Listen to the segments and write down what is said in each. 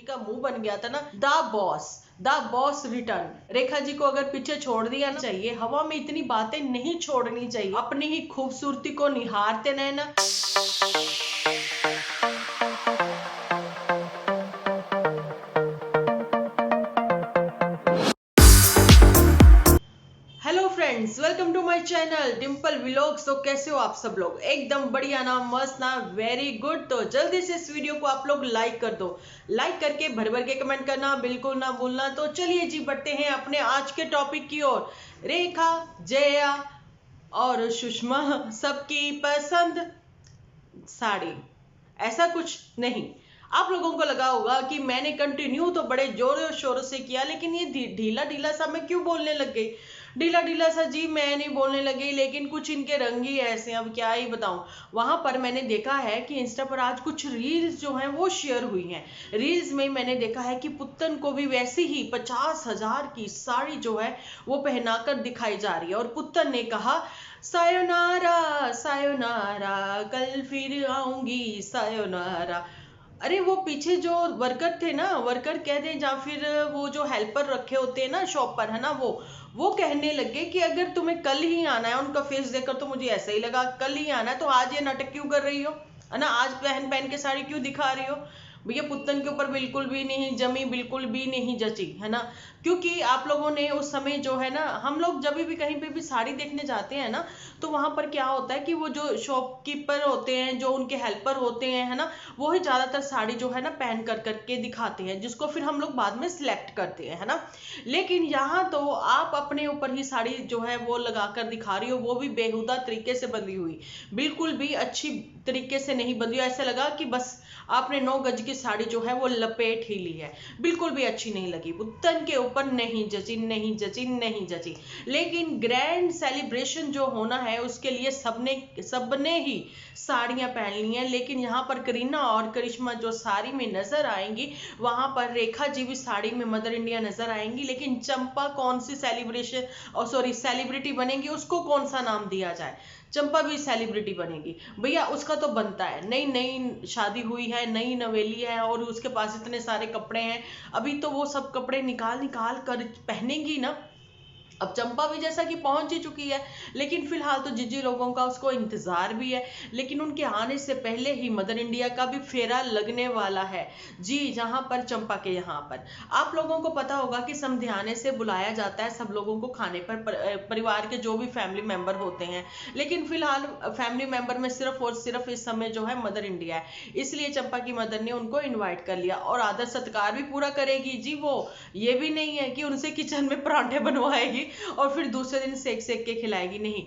का मुंह बन गया था ना, the boss return. Rekha ji को अगर पीछे छोड़ दिया ना चाहिए, हवा में इतनी बातें नहीं छोड़नी चाहिए, अपनी ही खूबसूरती को निहारते रहना। Hello friends, welcome to my channel Dimple vlogs. तो कैसे हो आप सब लोग? एकदम बढ़िया ना, मस्त ना, वेरी गुड। तो जल्दी से इस वीडियो को आप लोग लाइक कर दो, लाइक करके भर भर के कमेंट करना बिल्कुल ना भूलना। तो चलिए जी, बढ़ते हैं अपने आज के टॉपिक की ओर। रेखा, जया और सुषमा सबकी पसंद साड़ी, ऐसा कुछ नहीं। आप लोगों को लगा होगा कि मैंने कंटिन्यू तो बड़े जोरों शोरों से किया, लेकिन ये ढीला ढीला सा मैं क्यों बोलने लग गई? ढीला ढीला सा जी मैं नहीं बोलने लगी, लेकिन कुछ इनके रंग ही ऐसे हैं, अब क्या ही बताऊं। वहां पर मैंने देखा है कि इंस्टा पर आज कुछ रील्स जो हैं वो शेयर हुई हैं। रील्स में मैंने देखा है कि पुत्तन को भी वैसी ही 50,000 की साड़ी जो है वो पहनाकर दिखाई जा रही है, और पुत्तन ने कहा सायोनारा सायोनारा, कल फिर आऊंगी सायोनारा। अरे वो पीछे जो वर्कर थे ना, वर्कर कह दें या फिर वो जो हेल्पर रखे होते हैं ना शॉप पर, है ना, वो कहने लगे कि अगर तुम्हें कल ही आना है, उनका फेस देखकर तो मुझे ऐसा ही लगा कल ही आना है, तो आज ये नाटक क्यों कर रही हो, है ना, आज पहन पहन के साड़ी क्यों दिखा रही हो? भैया पुत्तन के ऊपर बिल्कुल भी नहीं जमी, बिल्कुल भी नहीं जची, है ना। क्योंकि आप लोगों ने उस समय जो है ना, हम लोग जब भी कहीं पे भी साड़ी देखने जाते हैं ना, तो वहां पर क्या होता है कि वो जो शॉपकीपर होते हैं, जो उनके हेल्पर होते हैं, है ना, वो ही ज्यादातर साड़ी जो है ना पहन कर करके दिखाते हैं, जिसको फिर हम लोग बाद में सिलेक्ट करते हैं, है ना। लेकिन यहाँ तो आप अपने ऊपर ही साड़ी जो है वो लगाकर दिखा रही हो, वो भी बेहुदा तरीके से बंधी हुई, बिल्कुल भी अच्छी तरीके से नहीं बंधी हुई। ऐसा लगा कि बस आपने 9 गज की साड़ी जो है वो लपेट ही ली है, बिल्कुल भी अच्छी नहीं लगी, पुत्तन के ऊपर नहीं जची, नहीं जची, नहीं जची। लेकिन ग्रैंड सेलिब्रेशन जो होना है उसके लिए सबने ही साड़ियां पहन ली हैं। लेकिन यहाँ पर करीना और करिश्मा जो साड़ी में नजर आएंगी, वहां पर रेखा जी भी साड़ी में मदर इंडिया नजर आएंगी। लेकिन चंपा कौन सी सेलिब्रेशन और सॉरी सेलिब्रिटी बनेगी, उसको कौन सा नाम दिया जाए? चंपा भी सेलिब्रिटी बनेगी भैया, उसका तो बनता है। नई नई शादी हुई है, नई नवेली है, और उसके पास इतने सारे कपड़े हैं, अभी तो वो सब कपड़े निकाल निकाल कर पहनेंगी ना। अब चंपा भी जैसा कि पहुंच ही चुकी है, लेकिन फिलहाल तो जिजी लोगों का उसको इंतजार भी है। लेकिन उनके आने से पहले ही मदर इंडिया का भी फेरा लगने वाला है जी, जहां पर चंपा के यहाँ पर आप लोगों को पता होगा कि समधियाने से बुलाया जाता है सब लोगों को खाने पर, परिवार के जो भी फैमिली मेंबर होते हैं। लेकिन फिलहाल फैमिली मेंबर में सिर्फ और सिर्फ इस समय जो है मदर इंडिया है, इसलिए चंपा की मदर ने उनको इन्वाइट कर लिया, और आदर सत्कार भी पूरा करेगी जी वो। ये भी नहीं है कि उनसे किचन में परांठे बनवाएगी और फिर दूसरे दिन सेक सेक के खिलाएगी, नहीं।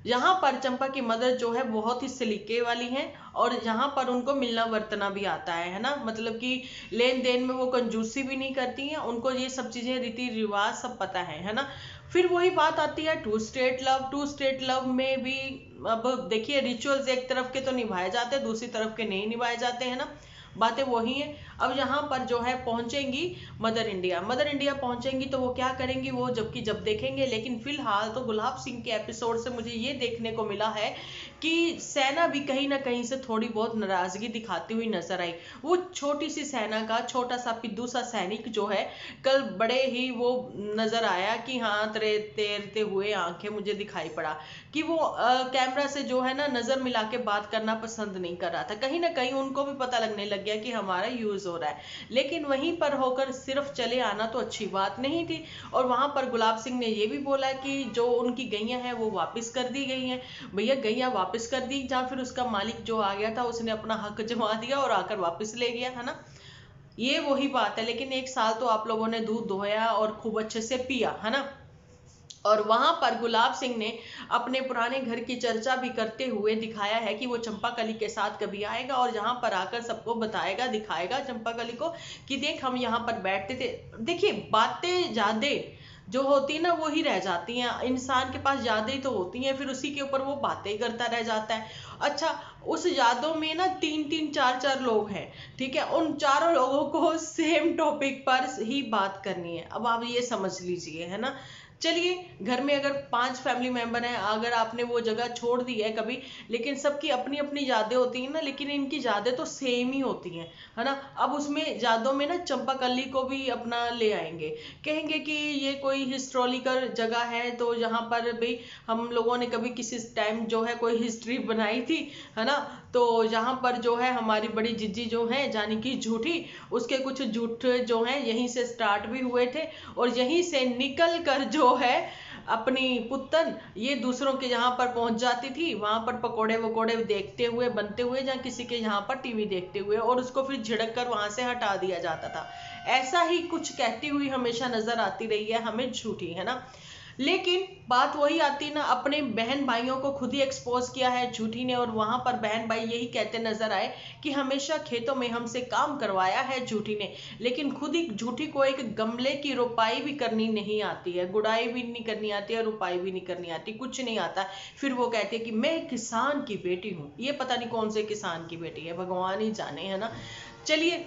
यहाँ पर चंपा की मदर जो है बहुत ही सलीके वाली है, और यहाँ पर उनको मिलना वर्तना भी आता है ना, मतलब कि लेन देन में वो कंजूसी भी नहीं करती हैं, उनको ये सब चीजें रीति रिवाज सब पता है ना। फिर वही बात आती है two state love. Two state love में भी अब देखिए, रिचुअल्स एक तरफ के तो निभाए जाते हैं, दूसरी तरफ के नहीं निभाए जाते हैं ना, बातें वही हैं। अब यहाँ पर जो है पहुंचेंगी मदर इंडिया, मदर इंडिया पहुंचेंगी तो वो क्या करेंगी, वो जबकि जब देखेंगे। लेकिन फिलहाल तो गुलाब सिंह के एपिसोड से मुझे ये देखने को मिला है कि सेना भी कहीं ना कहीं से थोड़ी बहुत नाराजगी दिखाती हुई नजर आई। वो छोटी सी सेना का छोटा सा पिद्दू सा सैनिक जो है, कल बड़े ही वो नजर आया कि हाँ तैरते हुए आंखें मुझे दिखाई पड़ा कि वो कैमरा से जो है ना नजर मिला के बात करना पसंद नहीं कर रहा था। कहीं ना कहीं उनको भी पता लगने लग गया कि हमारा यूज हो रहा है, लेकिन वहीं पर होकर सिर्फ चले आना तो अच्छी बात नहीं थी। और वहां पर गुलाब सिंह ने ये भी बोला कि जो उनकी गैया हैं वो वापस कर दी गई हैं। भैया गैया वापस कर दी, या फिर उसका मालिक जो आ गया था उसने अपना हक जमा दिया और आकर वापस ले गया, है ना, ये वही बात है। लेकिन 1 साल तो आप लोगों ने दूध दोहया और खूब अच्छे से पिया, है ना। और वहां पर गुलाब सिंह ने अपने पुराने घर की चर्चा भी करते हुए दिखाया है कि वो चंपाकली के साथ कभी आएगा और यहाँ पर आकर सबको बताएगा, दिखाएगा चंपाकली को कि देख हम यहाँ पर बैठते थे। देखिए बातें ज्यादा जो होती है ना वो ही रह जाती हैं, इंसान के पास यादें ही तो होती हैं, फिर उसी के ऊपर वो बातें करता रह जाता है। अच्छा, उस यादों में ना 3-3 4-4 लोग हैं, ठीक है, उन चारों लोगों को सेम टॉपिक पर ही बात करनी है। अब आप ये समझ लीजिए, है ना। चलिए, घर में अगर 5 फैमिली मेंबर हैं, अगर आपने वो जगह छोड़ दी है कभी, लेकिन सबकी अपनी अपनी यादें होती हैं ना, लेकिन इनकी यादें तो सेम ही होती हैं, है ना। अब उसमें यादों में ना चंपाकली को भी अपना ले आएंगे, कहेंगे कि ये कोई हिस्टोरिकल जगह है, तो यहाँ पर भी हम लोगों ने कभी किसी टाइम जो है कोई हिस्ट्री बनाई थी, है ना। तो यहाँ पर जो है हमारी बड़ी जिज्जी जो है यानी कि झूठी, उसके कुछ झूठ जो है यहीं से स्टार्ट भी हुए थे, और यहीं से निकल कर जो है अपनी पुत्तन ये दूसरों के यहाँ पर पहुंच जाती थी, वहां पर पकोड़े वकोड़े देखते हुए बनते हुए, या किसी के यहाँ पर टीवी देखते हुए, और उसको फिर झिड़क कर वहां से हटा दिया जाता था। ऐसा ही कुछ कहती हुई हमेशा नजर आती रही है हमें झूठी, है ना। लेकिन बात वही आती ना, अपने बहन भाइयों को खुद ही एक्सपोज किया है झूठी ने, और वहां पर बहन भाई यही कहते नजर आए कि हमेशा खेतों में हमसे काम करवाया है झूठी ने, लेकिन खुद ही झूठी को एक गमले की रुपाई भी करनी नहीं आती है, गुड़ाई भी नहीं करनी आती है, रुपाई भी नहीं करनी आती, कुछ नहीं आता। फिर वो कहते हैं कि मैं किसान की बेटी हूँ, ये पता नहीं कौन से किसान की बेटी है, भगवान ही जाने, है ना। चलिए,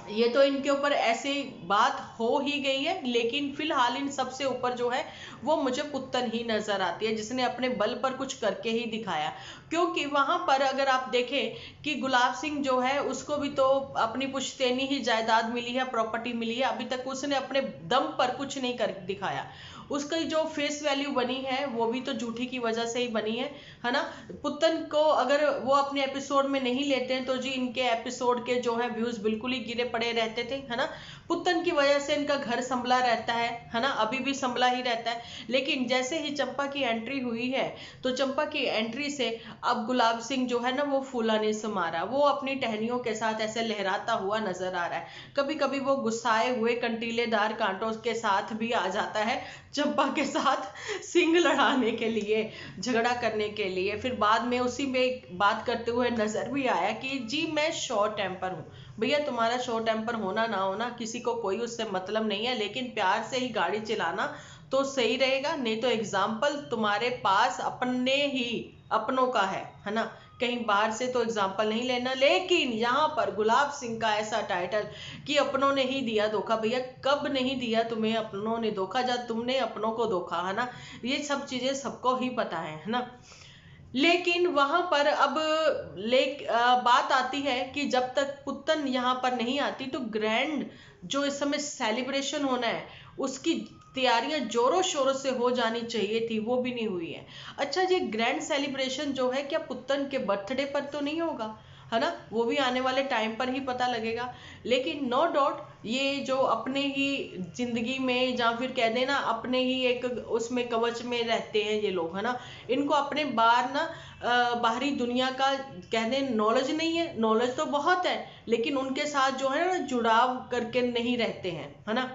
ये तो इनके ऊपर ऐसे बात हो ही गई है, लेकिन फिलहाल इन सबसे ऊपर जो है वो मुझे पुत्तन ही नजर आती है, जिसने अपने बल पर कुछ करके ही दिखाया। क्योंकि वहां पर अगर आप देखें कि गुलाब सिंह जो है उसको भी तो अपनी पुश्तैनी ही जायदाद मिली है, प्रॉपर्टी मिली है, अभी तक उसने अपने दम पर कुछ नहीं कर दिखाया। उसकी जो फेस वैल्यू बनी है वो भी तो झूठी की वजह से ही बनी है ना। पुत्तन को अगर वो अपने एपिसोड में नहीं लेते हैं तो जी इनके एपिसोड के जो है व्यूज बिल्कुल ही गिरे पड़े रहते थे, है ना। पुत्तन की वजह से इनका घर संभला रहता है ना, अभी भी संभला ही रहता है। लेकिन जैसे ही चंपा की एंट्री हुई है, तो चंपा की एंट्री से अब गुलाब सिंह जो है ना वो फूला नहीं समा रहा, वो अपनी टहनियों के साथ ऐसे लहराता हुआ नजर आ रहा है। कभी कभी वो गुस्साए हुए कंटीलेदार कांटों के साथ भी आ जाता है चंपा के साथ सिंग लड़ाने के लिए, झगड़ा करने के लिए। फिर बाद में उसी में बात करते हुए नजर भी आया कि जी मैं शॉर्ट टेम्पर हूँ। भैया, तुम्हारा शॉर्ट टेम्पर होना ना होना किसी को कोई उससे मतलब नहीं है, लेकिन प्यार से ही गाड़ी चलाना तो सही रहेगा, नहीं तो एग्जाम्पल तुम्हारे पास अपने ही अपनों का है ना, कहीं बाहर से तो एग्जाम्पल नहीं लेना। लेकिन यहाँ पर गुलाब सिंह का ऐसा टाइटल कि अपनों ने ही दिया धोखा। भैया, कब नहीं दिया तुम्हें अपनों ने धोखा, जब तुमने अपनों को धोखा, है ना। ये सब चीजें सबको ही पता है ना। लेकिन वहां पर अब बात आती है कि जब तक पुत्तन यहाँ पर नहीं आती तो ग्रैंड जो इस समय सेलिब्रेशन होना है उसकी तैयारियां जोरों शोरों से हो जानी चाहिए थी, वो भी नहीं हुई है। अच्छा जी, ग्रैंड सेलिब्रेशन जो है क्या पुत्तन के बर्थडे पर तो नहीं होगा, है ना, वो भी आने वाले टाइम पर ही पता लगेगा। लेकिन नो डाउट ये जो अपने ही जिंदगी में या फिर कह देना अपने ही एक उसमें कवच में रहते हैं ये लोग, है ना, इनको अपने बाहर ना बाहरी दुनिया का कहने नॉलेज नहीं है। नॉलेज तो बहुत है, लेकिन उनके साथ जो है ना जुड़ाव करके नहीं रहते हैं, है ना।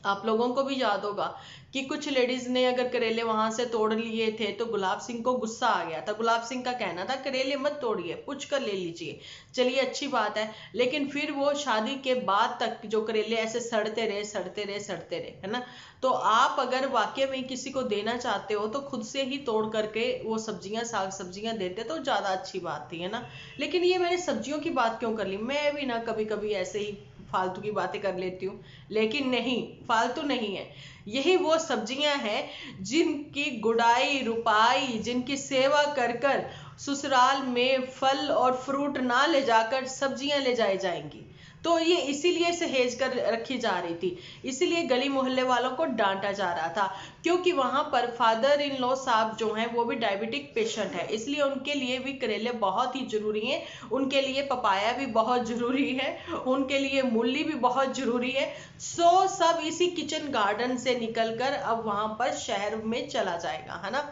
आप लोगों को भी याद होगा कि कुछ लेडीज ने अगर करेले वहां से तोड़ लिए थे तो गुलाब सिंह को गुस्सा आ गया था। गुलाब सिंह का कहना था करेले मत तोड़िए, पूछ कर ले लीजिए। चलिए, अच्छी बात है, लेकिन फिर वो शादी के बाद तक जो करेले ऐसे सड़ते रहे सड़ते रहे सड़ते रहे, है ना। तो आप अगर वाकई में किसी को देना चाहते हो तो खुद से ही तोड़ करके वो सब्जियां, साग सब्जियां देते तो ज्यादा अच्छी बात थी, है ना। लेकिन ये मैंने सब्जियों की बात क्यों कर ली, मैं भी ना कभी कभी ऐसे ही फालतू की बातें कर लेती हूँ। लेकिन नहीं, फालतू नहीं है, यही वो सब्जियां हैं जिनकी गुड़ाई रुपाई, जिनकी सेवा कर कर ससुराल में फल और फ्रूट ना ले जाकर सब्जियां ले जाई जाएंगी। तो ये इसीलिए सहेज कर रखी जा रही थी, इसीलिए गली मोहल्ले वालों को डांटा जा रहा था, क्योंकि वहां पर फादर इन लॉ साहब जो हैं वो भी डायबिटिक पेशेंट है, इसलिए उनके लिए भी करेले बहुत ही जरूरी हैं, उनके लिए पपाया भी बहुत जरूरी है, उनके लिए मूली भी बहुत जरूरी है। सो सब इसी किचन गार्डन से निकलकर अब वहां पर शहर में चला जाएगा, है ना।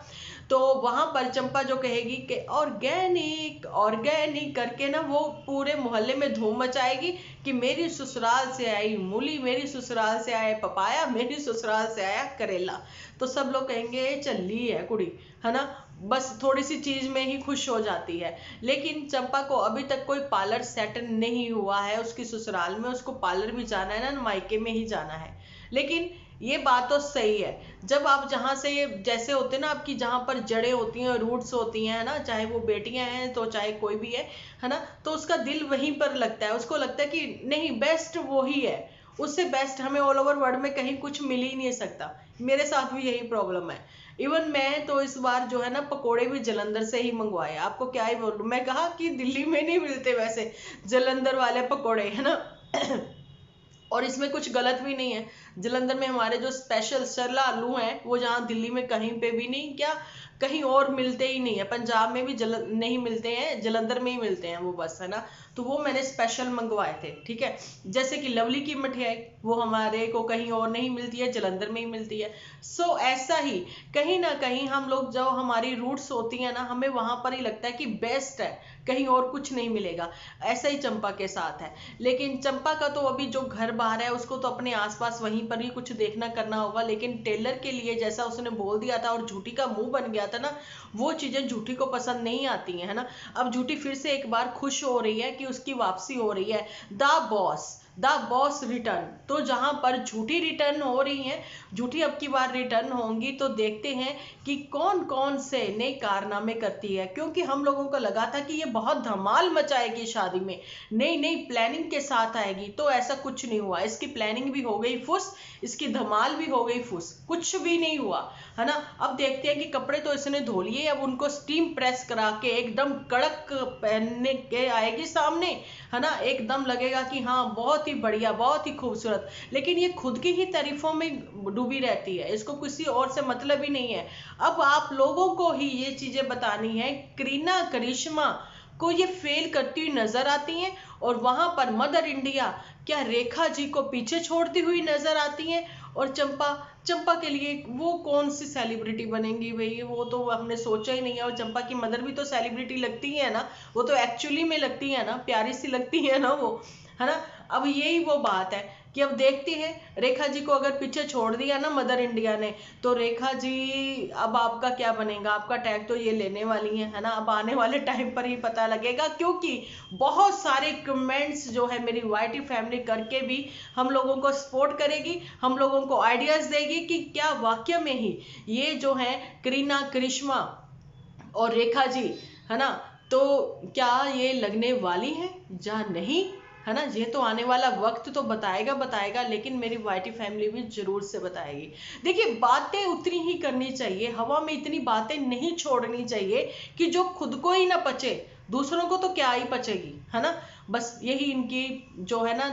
तो वहां पर चंपा जो कहेगी कि ऑर्गेनिक ऑर्गेनिक करके ना वो पूरे मोहल्ले में धूम मचाएगी कि मेरी ससुराल से आई मूली, मेरी ससुराल से आया पपाया, मेरी ससुराल से आया करेला। तो सब लोग कहेंगे चली है कुड़ी, है ना, बस थोड़ी सी चीज में ही खुश हो जाती है। लेकिन चंपा को अभी तक कोई पार्लर सेट नहीं हुआ है उसकी ससुराल में, उसको पार्लर भी जाना है ना, मायके में ही जाना है। लेकिन ये बात तो सही है, जब आप जहां से ये जैसे होते हैं ना आपकी जहां पर जड़ें होती हैं, रूट्स होती हैं ना, चाहे वो बेटियां हैं तो चाहे कोई भी है ना, तो उसका दिल वहीं पर लगता है, उसको लगता है कि नहीं बेस्ट वो ही है, उससे बेस्ट हमें ऑल ओवर वर्ल्ड में कहीं कुछ मिल ही नहीं सकता। मेरे साथ भी यही प्रॉब्लम है। इवन मैं तो इस बार जो है ना पकोड़े भी जलंधर से ही मंगवाए। आपको क्या ही बोलूं, मैं कहा कि दिल्ली में नहीं मिलते वैसे जलंधर वाले पकोड़े, है ना। और इसमें कुछ गलत भी नहीं है। जलंधर में हमारे जो स्पेशल सरला आलू हैं वो जहाँ दिल्ली में कहीं पे भी नहीं, क्या कहीं और मिलते ही नहीं है। पंजाब में भी नहीं मिलते हैं, जलंधर में ही मिलते हैं वो, बस, है ना। तो वो मैंने स्पेशल मंगवाए थे, ठीक है। जैसे कि लवली की मिठाई, वो हमारे को कहीं और नहीं मिलती है, जलंधर में ही मिलती है। सो ऐसा ही कहीं ना कहीं हम लोग, जो हमारी रूट्स होती है ना, हमें वहां पर ही लगता है कि बेस्ट है, कहीं और कुछ नहीं मिलेगा। ऐसा ही चंपा के साथ है। लेकिन चंपा का तो अभी जो घर बाहर है उसको तो अपने आसपास वहीं पर ही कुछ देखना करना होगा। लेकिन टेलर के लिए जैसा उसने बोल दिया था और झूठी का मुंह बन गया था ना, वो चीजें झूठी को पसंद नहीं आती है ना। अब झूठी फिर से एक बार खुश हो रही है कि उसकी वापसी हो रही है। The boss return. तो जहां पर झूठी रिटर्न हो रही है, झूठी अब की बार रिटर्न होंगी, तो देखते हैं कि कौन कौन से नए कारनामे करती है। क्योंकि हम लोगों को लगा था कि ये बहुत धमाल मचाएगी शादी में, नई नई प्लानिंग के साथ आएगी, तो ऐसा कुछ नहीं हुआ। इसकी प्लानिंग भी हो गई फुस, इसकी धमाल भी हो गई फुस, कुछ भी नहीं हुआ, है ना। अब देखते हैं कि कपड़े तो इसने धो लिए, अब उनको स्टीम प्रेस करा के एकदम कड़क पहनने के आएगी सामने, है ना। एकदम लगेगा कि हाँ बहुत ही बढ़िया, बहुत ही खूबसूरत। लेकिन ये खुद की ही तारीफों में डूबी रहती है, इसको किसी और से मतलब ही नहीं है। अब आप लोगों को ही ये चीजें बतानी है। करीना करिश्मा को ये फेल करती हुई नजर आती हैं, और वहां पर मदर इंडिया क्या रेखा जी को पीछे छोड़ती हुई नजर आती हैं। और चंपा के लिए वो कौन सी सेलिब्रिटी बनेंगी भाई, वो तो हमने सोचा ही नहीं है। और चंपा की मदर भी तो सेलिब्रिटी लगती है ना, वो तो एक्चुअली में लगती है ना, प्यारी सी लगती है ना वो, है ना। अब यही वो बात है कि अब देखते हैं, रेखा जी को अगर पीछे छोड़ दिया ना मदर इंडिया ने, तो रेखा जी अब आपका क्या बनेगा। आपका टैग तो ये लेने वाली है ना। अब आने वाले टाइम पर ही पता लगेगा, क्योंकि बहुत सारे कमेंट्स जो है मेरी वाईटी फैमिली करके भी हम लोगों को सपोर्ट करेगी, हम लोगों को आइडियाज देगी कि क्या वाकई में ही ये जो है करीना करिश्मा और रेखा जी, है ना, तो क्या ये लगने वाली है या नहीं, है ना। ये तो आने वाला वक्त तो बताएगा, लेकिन मेरी वाईटी फैमिली भी जरूर से बताएगी। देखिए, बातें उतनी ही करनी चाहिए, हवा में इतनी बातें नहीं छोड़नी चाहिए कि जो खुद को ही ना पचे, दूसरों को तो क्या ही पचेगी, है ना। बस यही इनकी जो है ना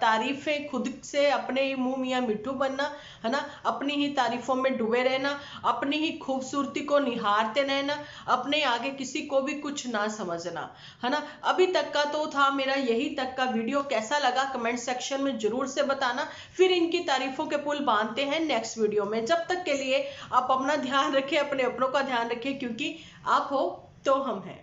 तारीफें, खुद से अपने ही मुंह मियां मिट्ठू बनना, है ना। अपनी ही तारीफों में डूबे रहना, अपनी ही खूबसूरती को निहारते रहना, अपने आगे किसी को भी कुछ ना समझना, है ना। अभी तक का तो था मेरा यही तक का वीडियो। कैसा लगा कमेंट सेक्शन में जरूर से बताना। फिर इनकी तारीफों के पुल बांधते हैं नेक्स्ट वीडियो में। जब तक के लिए आप अपना ध्यान रखें, अपने अपनों का ध्यान रखें, क्योंकि आप हो तो हम हैं।